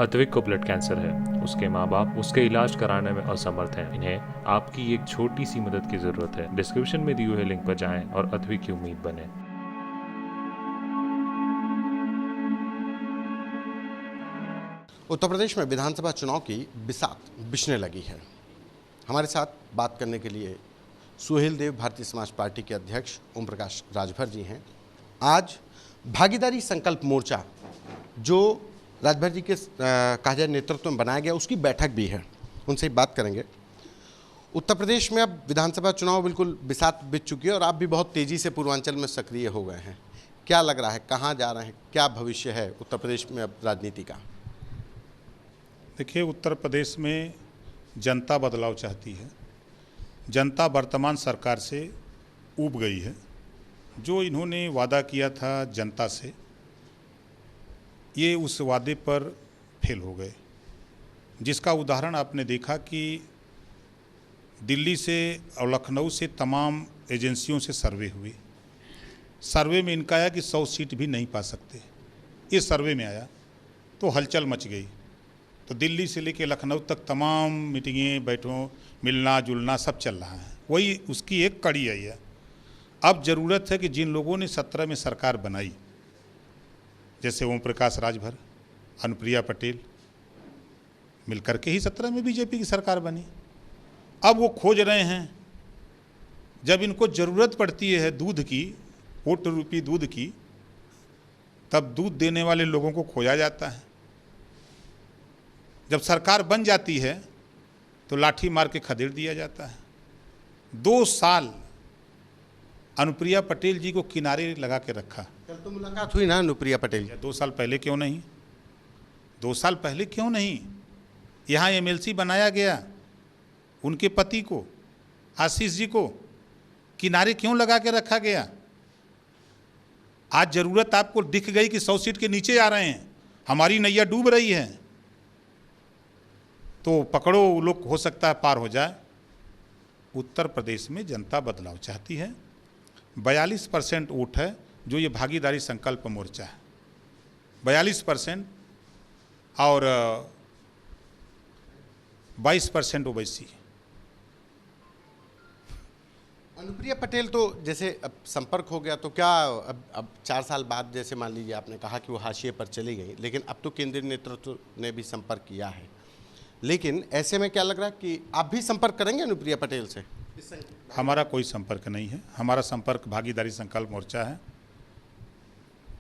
अद्विक को blood cancer है। उसके माँ बाप उसके इलाज कराने में असमर्थ हैं। इन्हें आपकी एक छोटी सी मदद की जरूरत है। डिस्क्रिप्शन में दिए हुए लिंक पर जाएं और अद्विक की उम्मीद बने। उत्तर प्रदेश में विधानसभा चुनाव की बिसात बिछने लगी है। हमारे साथ बात करने के लिए सुहेल देव भारतीय समाज पार्टी के अध्यक्ष ओम प्रकाश राजभर जी हैं। आज भागीदारी संकल्प मोर्चा जो राजभर जी के कहा जाए नेतृत्व में बनाया गया, उसकी बैठक भी है, उनसे ही बात करेंगे। उत्तर प्रदेश में अब विधानसभा चुनाव बिल्कुल बिसात बिछ चुकी है और आप भी बहुत तेज़ी से पूर्वांचल में सक्रिय हो गए हैं। क्या लग रहा है, कहाँ जा रहे हैं, क्या भविष्य है उत्तर प्रदेश में अब राजनीति का? देखिए, उत्तर प्रदेश में जनता बदलाव चाहती है। जनता वर्तमान सरकार से ऊब गई है। जो इन्होंने वादा किया था जनता से, ये उस वादे पर फेल हो गए, जिसका उदाहरण आपने देखा कि दिल्ली से और लखनऊ से तमाम एजेंसियों से सर्वे हुए। सर्वे में इनका आया कि 100 सीट भी नहीं पा सकते। इस सर्वे में आया तो हलचल मच गई। तो दिल्ली से लेकर लखनऊ तक तमाम मीटिंगें, बैठों, मिलना जुलना सब चल रहा है। वही उसकी एक कड़ी आई है। अब ज़रूरत है कि जिन लोगों ने 17 में सरकार बनाई, जैसे ओम प्रकाश राजभर, अनुप्रिया पटेल, मिलकर के ही 17 में बीजेपी की सरकार बनी। अब वो खोज रहे हैं, जब इनको ज़रूरत पड़ती है दूध की, वोट रूपी दूध की, तब दूध देने वाले लोगों को खोजा जाता है। जब सरकार बन जाती है तो लाठी मार के खदेड़ दिया जाता है। 2 साल अनुप्रिया पटेल जी को किनारे लगा के रखा। कल तो मुलाकात हुई ना अनुप्रिया पटेल जी? 2 साल पहले क्यों नहीं? 2 साल पहले क्यों नहीं? यहाँ एमएलसी बनाया गया, उनके पति को, आशीष जी को किनारे क्यों लगा के रखा गया? आज ज़रूरत आपको दिख गई कि 100 सीट के नीचे आ रहे हैं, हमारी नैया डूब रही है, तो पकड़ो, वो लोग हो सकता है पार हो जाए। उत्तर प्रदेश में जनता बदलाव चाहती है। 42% वोट है जो ये भागीदारी संकल्प मोर्चा है, 42%, और 22% ओबीसी। अनुप्रिया पटेल तो जैसे अब संपर्क हो गया, तो क्या अब 4 साल बाद, जैसे मान लीजिए आपने कहा कि वो हाशिए पर चली गई, लेकिन अब तो केंद्रीय नेतृत्व ने भी संपर्क किया है, लेकिन ऐसे में क्या लग रहा है कि आप भी संपर्क करेंगे अनुप्रिया पटेल से? हमारा कोई संपर्क नहीं है। हमारा संपर्क भागीदारी संकल्प मोर्चा है।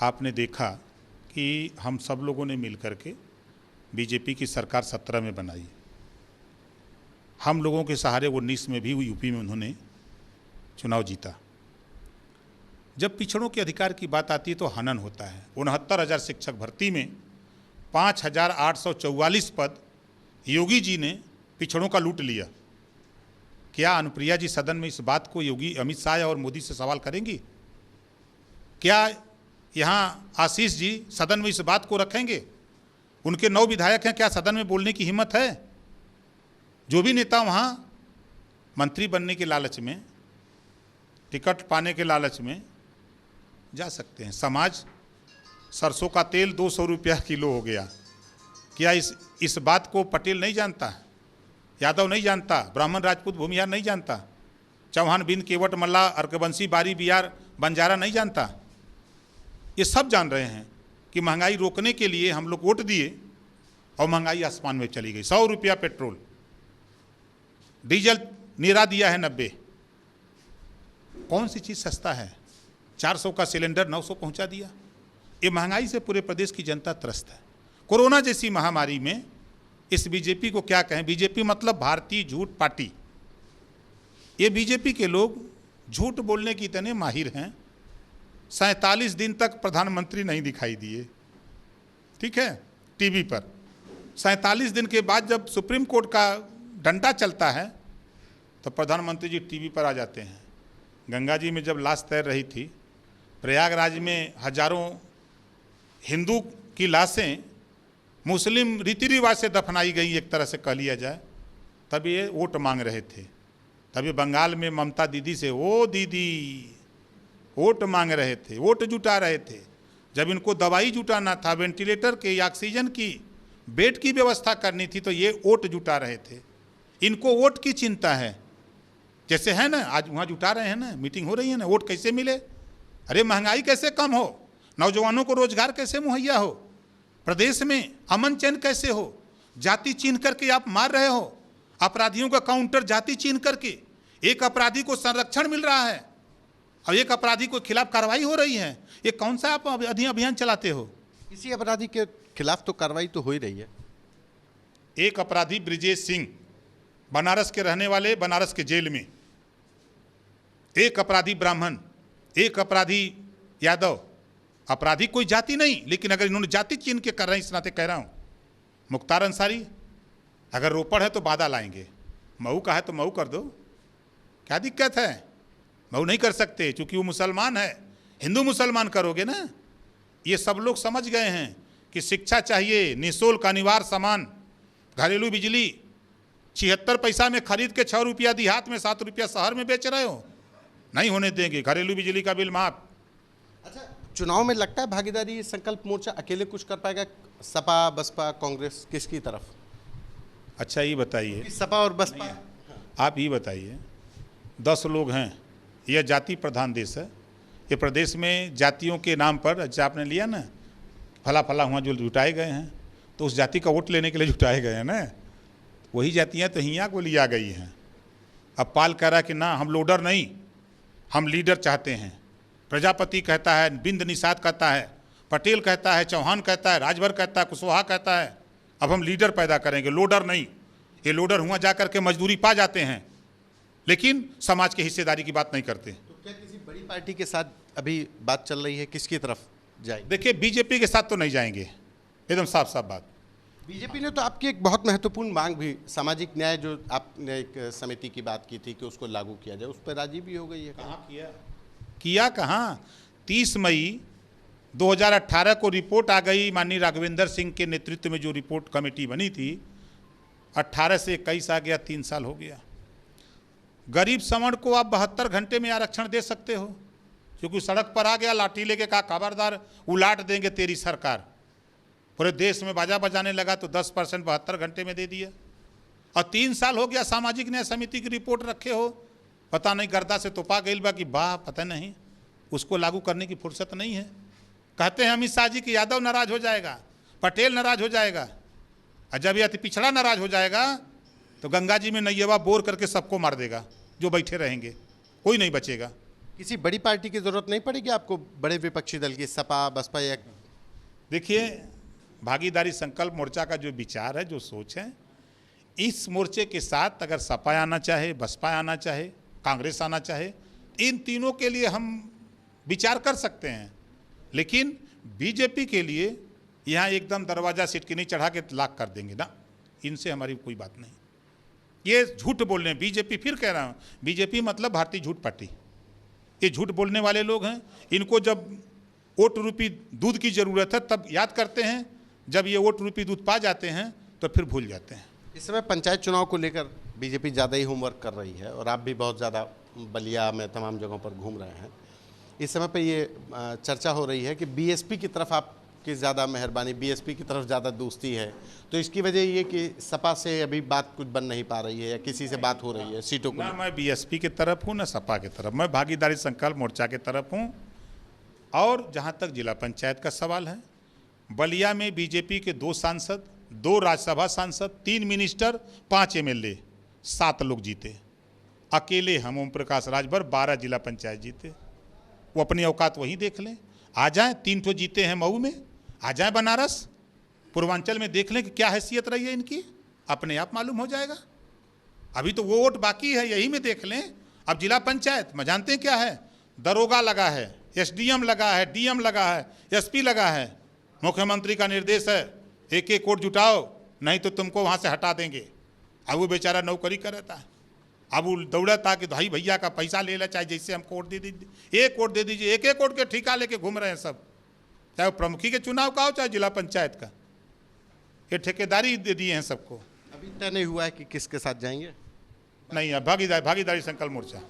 आपने देखा कि हम सब लोगों ने मिल करके बीजेपी की सरकार 17 में बनाई। हम लोगों के सहारे 19 में भी यूपी में उन्होंने चुनाव जीता। जब पिछड़ों के अधिकार की बात आती है तो हनन होता है। 69,000 शिक्षक भर्ती में 5,844 पद योगी जी ने पिछड़ों का लूट लिया। क्या अनुप्रिया जी सदन में इस बात को योगी, अमित शाह और मोदी से सवाल करेंगी? क्या यहाँ आशीष जी सदन में इस बात को रखेंगे? उनके 9 विधायक हैं, क्या सदन में बोलने की हिम्मत है? जो भी नेता वहाँ मंत्री बनने के लालच में, टिकट पाने के लालच में जा सकते हैं। समाज, सरसों का तेल 200 रुपया किलो हो गया। क्या इस बात को पटेल नहीं जानता, यादव नहीं जानता, ब्राह्मण राजपूत भूमिहार नहीं जानता, चौहान बिन केवट मल्ला अर्कवंशी बारी बिहार बंजारा नहीं जानता? ये सब जान रहे हैं कि महंगाई रोकने के लिए हम लोग वोट दिए और महंगाई आसमान में चली गई। 100 रुपया पेट्रोल, डीजल निरा दिया है 90। कौन सी चीज़ सस्ता है? 400 का सिलेंडर 900 पहुंचा दिया। ये महंगाई से पूरे प्रदेश की जनता त्रस्त है। कोरोना जैसी महामारी में इस बीजेपी को क्या कहें? बीजेपी मतलब भारतीय झूठ पार्टी। ये बीजेपी के लोग झूठ बोलने की इतने माहिर हैं। 47 दिन तक प्रधानमंत्री नहीं दिखाई दिए, ठीक है, टीवी पर। 47 दिन के बाद जब सुप्रीम कोर्ट का डंडा चलता है तो प्रधानमंत्री जी टीवी पर आ जाते हैं। गंगा जी में जब लाश तैर रही थी, प्रयागराज में हजारों हिंदू की लाशें मुस्लिम रीति रिवाज से दफनाई गई, एक तरह से कह लिया जाए, तब ये वोट मांग रहे थे। तभी बंगाल में ममता दीदी से, ओ दीदी, वोट मांग रहे थे, वोट जुटा रहे थे। जब इनको दवाई जुटाना था, वेंटिलेटर के, ऑक्सीजन की बेड की व्यवस्था करनी थी तो ये वोट जुटा रहे थे। इनको वोट की चिंता है, जैसे है ना आज वहाँ जुटा रहे हैं ना, मीटिंग हो रही है ना, वोट कैसे मिले, अरे महंगाई कैसे कम हो, नौजवानों को रोजगार कैसे मुहैया हो, प्रदेश में अमन चैन कैसे हो, जाति चिन्ह करके आप मार रहे हो, अपराधियों का काउंटर जाति चिन्ह करके, एक अपराधी को संरक्षण मिल रहा है और एक अपराधी के खिलाफ कार्रवाई हो रही है। ये कौन सा आप अभियान चलाते हो? किसी अपराधी के खिलाफ तो कार्रवाई तो हो ही रही है। एक अपराधी ब्रिजेश सिंह, बनारस के रहने वाले, बनारस के जेल में, एक अपराधी ब्राह्मण, एक अपराधी यादव। अपराधी कोई जाति नहीं, लेकिन अगर इन्होंने जाति चिन्ह के कर रहे हैं, इस नाते कह रहा हूँ। मुख्तार अंसारी, अगर रोपड़ है तो बादा लाएंगे, मऊ का है तो मऊ कर दो, क्या दिक्कत है? मऊ नहीं कर सकते क्योंकि वो मुसलमान है, हिंदू मुसलमान करोगे ना। ये सब लोग समझ गए हैं कि शिक्षा चाहिए, निःशुल्क अनिवार्य सामान, घरेलू बिजली 76 पैसा में खरीद के 6 रुपया देहात में, 7 रुपया शहर में बेच रहे हो, नहीं होने देंगे। घरेलू बिजली का बिल माफ। अच्छा, चुनाव में लगता है भागीदारी संकल्प मोर्चा अकेले कुछ कर पाएगा? सपा, बसपा, कांग्रेस, किसकी तरफ? अच्छा ये बताइए, सपा और बसपा, आप ही बताइए, 10 लोग हैं, यह जाति प्रधान देश है। ये प्रदेश में जातियों के नाम पर, अच्छा आपने लिया ना, फला फला हुआ जो जुटाए गए हैं, तो उस जाति का वोट लेने के लिए जुटाए गए हैं ना, वही जातियाँ तो हियाँ को लिया गई हैं। अब पाल कह रहा कि ना हम लोडर नहीं, हम लीडर चाहते हैं। प्रजापति कहता है, बिंद निषाद कहता है, पटेल कहता है, चौहान कहता है, राजभर कहता है, कुशवाहा कहता है, अब हम लीडर पैदा करेंगे, लोडर नहीं। ये लोडर हुआ जा करके मजदूरी पा जाते हैं, लेकिन समाज के हिस्सेदारी की बात नहीं करते। तो क्या किसी बड़ी पार्टी के साथ अभी बात चल रही है, किसकी तरफ जाएंगे? देखिए बीजेपी के साथ तो नहीं जाएंगे, एकदम साफ साफ बात। बीजेपी ने तो आपकी एक बहुत महत्वपूर्ण मांग भी, सामाजिक न्याय, जो आपने एक समिति की बात की थी कि उसको लागू किया जाए, उस पर राजी भी हो गई है। कहाँ किया कहाँ? 30 मई 2018 को रिपोर्ट आ गई, माननीय राघवेंद्र सिंह के नेतृत्व में जो रिपोर्ट कमेटी बनी थी, 18 से 21 आ गया, 3 साल हो गया। गरीब सवर्ण को आप 72 घंटे में आरक्षण दे सकते हो, क्योंकि सड़क पर आ गया, लाठी लेके कहा खबरदार उलाट देंगे तेरी सरकार। पूरे देश में बाजा बजाने लगा तो 10% 72 घंटे में दे दिया। और 3 साल हो गया सामाजिक न्याय समिति की रिपोर्ट रखे हो, पता नहीं गर्दा से तोपा गई बा कि वाह, पता नहीं, उसको लागू करने की फुर्सत नहीं है। कहते हैं अमित शाह जी कि यादव नाराज हो जाएगा, पटेल नाराज हो जाएगा, और जब ये अति पिछड़ा नाराज हो जाएगा तो गंगा जी में नैयवा बोर करके सबको मार देगा, जो बैठे रहेंगे, कोई नहीं बचेगा। किसी बड़ी पार्टी की जरूरत नहीं पड़ेगी आपको, बड़े विपक्षी दल की, सपा, बसपा या? देखिए भागीदारी संकल्प मोर्चा का जो विचार है, जो सोच है, इस मोर्चे के साथ अगर सपा आना चाहे, बसपा आना चाहे, कांग्रेस आना चाहे, इन तीनों के लिए हम विचार कर सकते हैं। लेकिन बीजेपी के लिए यहाँ एकदम दरवाजा सिटकी नहीं चढ़ा के लाख कर देंगे ना, इनसे हमारी कोई बात नहीं। ये झूठ बोल रहे हैं बीजेपी, फिर कह रहा हूँ, बीजेपी मतलब भारतीय झूठ पार्टी। ये झूठ बोलने वाले लोग हैं। इनको जब वोट रूपी दूध की ज़रूरत है तब याद करते हैं, जब ये वोट रूपी दूध पा जाते हैं तो फिर भूल जाते हैं। इस समय पंचायत चुनाव को लेकर बीजेपी ज़्यादा ही होमवर्क कर रही है और आप भी बहुत ज़्यादा बलिया में तमाम जगहों पर घूम रहे हैं। इस समय पे ये चर्चा हो रही है कि बीएसपी की तरफ आपकी ज़्यादा मेहरबानी, बीएसपी की तरफ ज़्यादा दोस्ती है, तो इसकी वजह ये कि सपा से अभी बात कुछ बन नहीं पा रही है या किसी से बात हो रही है सीटों को? ना मैं बीएसपी की तरफ हूँ, ना सपा की तरफ, मैं भागीदारी संकल्प मोर्चा की तरफ हूँ। और जहाँ तक जिला पंचायत का सवाल है, बलिया में बीजेपी के 2 सांसद, 2 राज्यसभा सांसद, 3 मिनिस्टर, 5 एमएलए, 7 लोग जीते। अकेले हम ओम प्रकाश राजभर 12 जिला पंचायत जीते। वो अपनी औकात वहीं देख लें, आ जाएं। 3 ठो जीते हैं मऊ में, आ जाएं बनारस, पूर्वांचल में देख लें कि क्या हैसियत रही है इनकी, अपने आप मालूम हो जाएगा। अभी तो वो वोट बाकी है, यही में देख लें। अब जिला पंचायत में जानते हैं क्या है, दरोगा लगा है, एसडीएम लगा है, डीएम लगा है, एसपी लगा है। मुख्यमंत्री का निर्देश है, एक एक वोट जुटाओ, नहीं तो तुमको वहाँ से हटा देंगे। अब वो बेचारा नौकरी कर रहता है, अब वो दौड़ता कि भाई भैया का पैसा ले ला, चाहे जैसे हमको वोट दे दीजिए, एक वोट दे दीजिए, एक एक वोट के ठिका लेके घूम रहे हैं सब, चाहे वो प्रमुखी के चुनाव का हो चाहे जिला पंचायत का। ये ठेकेदारी दे दिए हैं सबको। अभी तय नहीं हुआ है कि किसके साथ जाएंगे? नहीं, अब भागीदारी संकल्प मोर्चा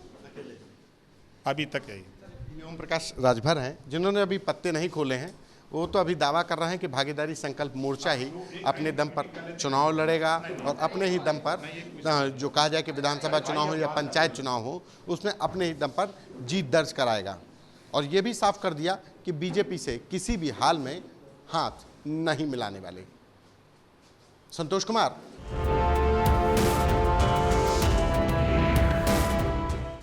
अभी तक यही। ओम प्रकाश राजभर हैं जिन्होंने अभी पत्ते नहीं खोले हैं, वो तो अभी दावा कर रहे हैं कि भागीदारी संकल्प मोर्चा ही अपने दम पर चुनाव लड़ेगा और अपने ही दम पर जो कहा जाए कि विधानसभा चुनाव हो या पंचायत चुनाव हो, उसमें अपने ही दम पर जीत दर्ज कराएगा। और ये भी साफ कर दिया कि बीजेपी से किसी भी हाल में हाथ नहीं मिलाने वाले। संतोष कुमार,